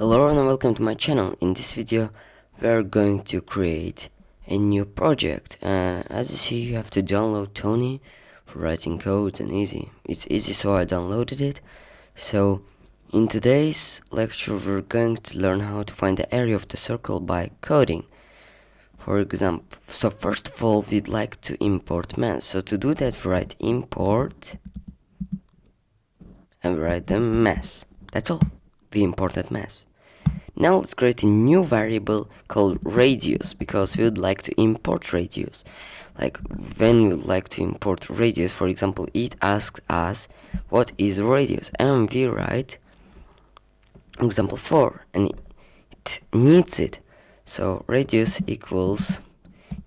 Hello and welcome to my channel. In this video we're going to create a new project, and as you see you have to download Tony for writing codes and it's easy, so I downloaded it. So in today's lecture we're going to learn how to find the area of the circle by coding. For example, so first of all we'd like to import mass. So to do that we write import and we write the mass. That's all. We imported mass. Now let's create a new variable called radius, because we would like to import radius. Like when we would like to import radius, for example, it asks us what is radius, and we write example 4 and it needs it. So radius equals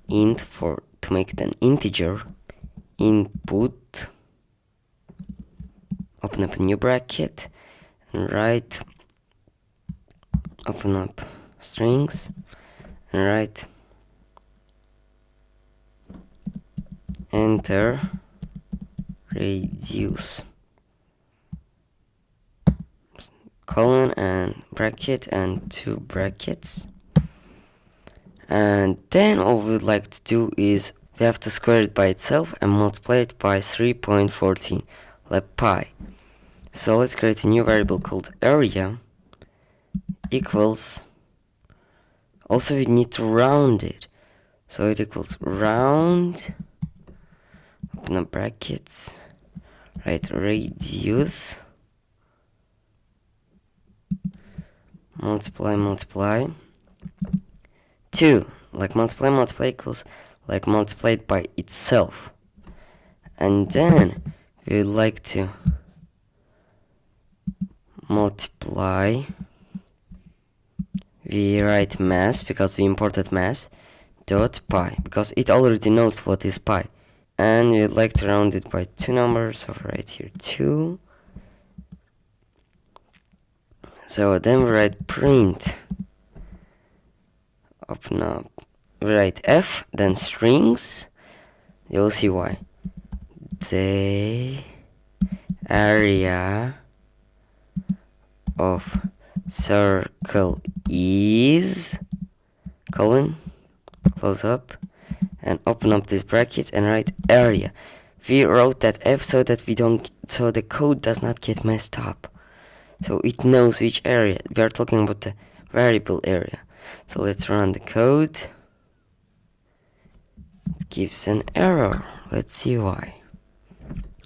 int, to make it an integer, input, open up a new bracket and write, open up strings and write enter radius, colon and bracket and two brackets. And then all we would like to do is we have to square it by itself and multiply it by 3.14 like pi. So let's create a new variable called area equals, also we need to round it, so it equals round, open up brackets, write radius, multiply 2, like multiply equals like multiplied by itself. And then we would like to multiply, we write mass because we imported mass dot pi, because it already knows what is pi, and we'd like to round it by two numbers, so right here 2. So then we write print, open up, we write f, then strings, you'll see why, the area of circle is, colon, close up and open up this bracket and write area. We wrote that f so that so the code does not get messed up, so it knows which area. We are talking about the variable area. So let's run the code. It gives an error. Let's see why.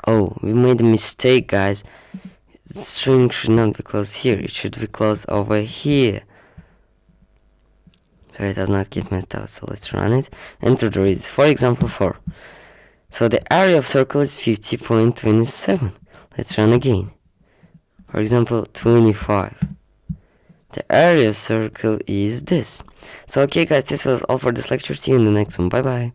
Oh, we made a mistake, guys. The string should not be closed here, it should be closed over here, so it does not get messed up. So let's run it, enter the radius, for example 4. So the area of circle is 50.27. Let's run again, for example 25. The area of circle is this. So okay guys, this was all for this lecture. See you in the next one. Bye bye.